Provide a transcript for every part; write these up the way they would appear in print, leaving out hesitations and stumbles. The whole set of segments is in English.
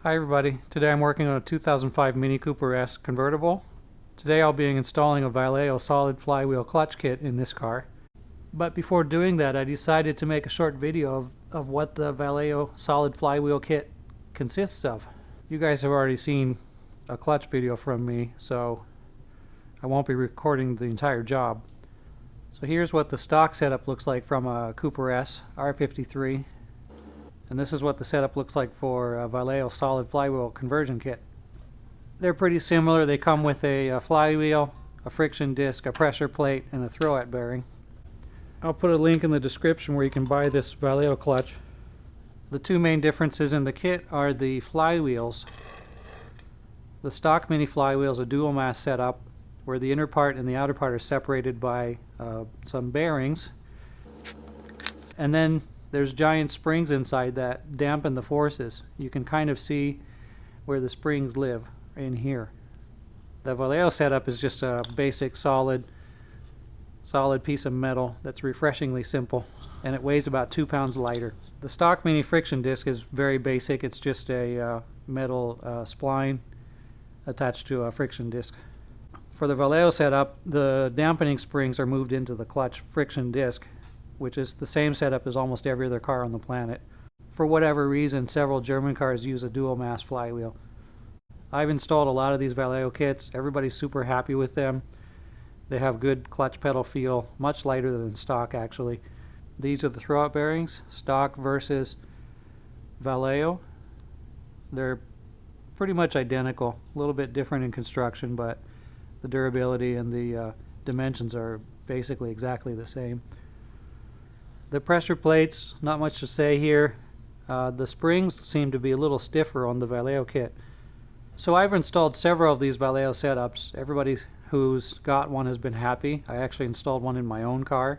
Hi everybody, today I'm working on a 2005 Mini Cooper S convertible. Today I'll be installing a Valeo solid flywheel clutch kit in this car. But before doing that, I decided to make a short video of what the Valeo solid flywheel kit consists of. You guys have already seen a clutch video from me, so I won't be recording the entire job. So here's what the stock setup looks like from a Cooper S R53. And this is what the setup looks like for a Valeo solid flywheel conversion kit. They're pretty similar. They come with a flywheel, a friction disc, a pressure plate, and a throwout bearing. I'll put a link in the description where you can buy this Valeo clutch. The two main differences in the kit are the flywheels. The stock mini flywheel is a dual mass setup where the inner part and the outer part are separated by some bearings. And then there's giant springs inside that dampen the forces. You can kind of see where the springs live in here. The Valeo setup is just a basic solid piece of metal that's refreshingly simple, and it weighs about 2 pounds lighter. The stock mini friction disc is very basic. It's just a metal spline attached to a friction disc. For the Valeo setup, the dampening springs are moved into the clutch friction disc, which is the same setup as almost every other car on the planet. For whatever reason, several German cars use a dual mass flywheel. I've installed a lot of these Valeo kits. Everybody's super happy with them. They have good clutch pedal feel, much lighter than stock actually. These are the throwout bearings, stock versus Valeo. They're pretty much identical, a little bit different in construction, but the durability and the dimensions are basically exactly the same. The pressure plates, not much to say here. The springs seem to be a little stiffer on the Valeo kit. So I've installed several of these Valeo setups. Everybody who's got one has been happy. I actually installed one in my own car,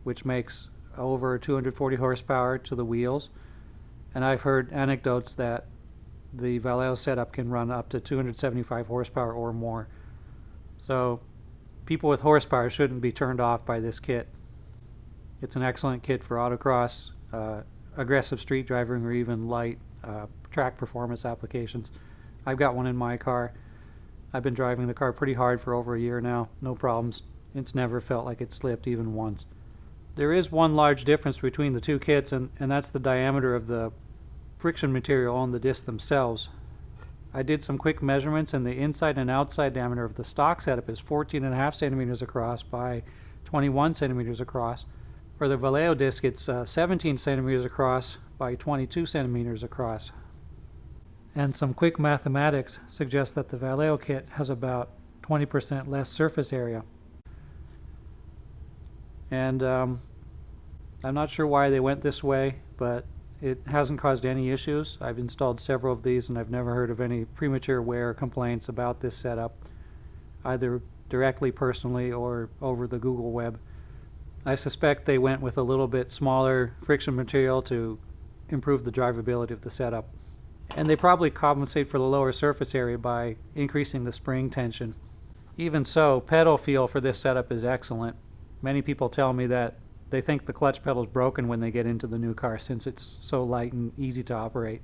which makes over 240 horsepower to the wheels. And I've heard anecdotes that the Valeo setup can run up to 275 horsepower or more. So people with horsepower shouldn't be turned off by this kit. It's an excellent kit for autocross, aggressive street driving, or even light track performance applications. I've got one in my car. I've been driving the car pretty hard for over a year now, no problems. It's never felt like it slipped even once. There is one large difference between the two kits, and that's the diameter of the friction material on the discs themselves. I did some quick measurements, and the inside and outside diameter of the stock setup is 14.5 centimeters across by 21 centimeters across. For the Valeo disc, it's 17 centimeters across by 22 centimeters across. And some quick mathematics suggest that the Valeo kit has about 20% less surface area. And I'm not sure why they went this way, but it hasn't caused any issues. I've installed several of these and I've never heard of any premature wear complaints about this setup, either directly personally or over the Google web. I suspect they went with a little bit smaller friction material to improve the drivability of the setup. And they probably compensate for the lower surface area by increasing the spring tension. Even so, pedal feel for this setup is excellent. Many people tell me that they think the clutch pedal is broken when they get into the new car since it's so light and easy to operate.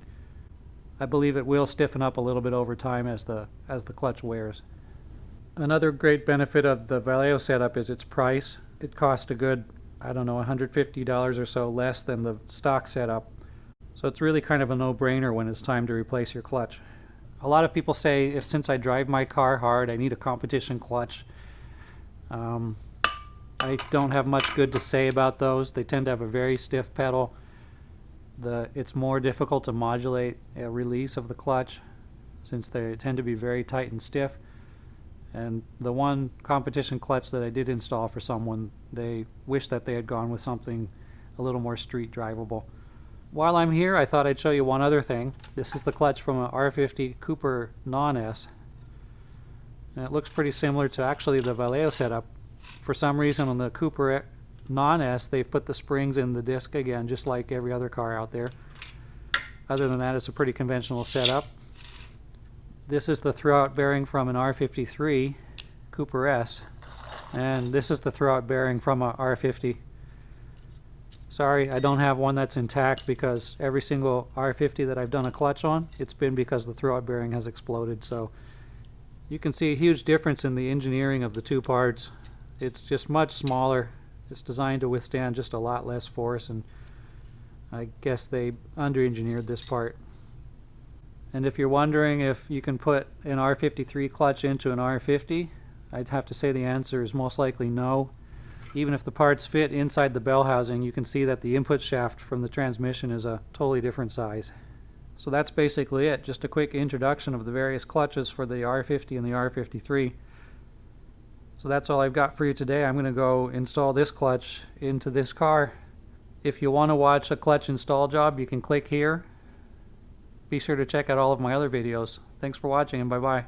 I believe it will stiffen up a little bit over time as the clutch wears. Another great benefit of the Valeo setup is its price. It cost a good, $150 or so less than the stock setup. So it's really kind of a no-brainer when it's time to replace your clutch. A lot of people say since I drive my car hard, I need a competition clutch. I don't have much good to say about those. They tend to have a very stiff pedal. It's more difficult to modulate a release of the clutch since they tend to be very tight and stiff. And the one competition clutch that I did install for someone, they wish that they had gone with something a little more street drivable. While I'm here, I thought I'd show you one other thing. This is the clutch from an R50 Cooper non-S. And it looks pretty similar to actually the Valeo setup. For some reason on the Cooper non-S, they've put the springs in the disc again, just like every other car out there. Other than that, it's a pretty conventional setup. This is the throwout bearing from an R53 Cooper S, and this is the throwout bearing from a R50. Sorry, I don't have one that's intact, because every single R50 that I've done a clutch on, it's been because the throwout bearing has exploded. So you can see a huge difference in the engineering of the two parts. It's just much smaller. It's designed to withstand just a lot less force, and I guess they under-engineered this part. And if you're wondering if you can put an R53 clutch into an R50, I'd have to say the answer is most likely no. Even if the parts fit inside the bell housing, you can see that the input shaft from the transmission is a totally different size. So that's basically it. Just a quick introduction of the various clutches for the R50 and the R53. So that's all I've got for you today. I'm going to go install this clutch into this car. If you want to watch a clutch install job, you can click here. Be sure to check out all of my other videos. Thanks for watching, and bye-bye.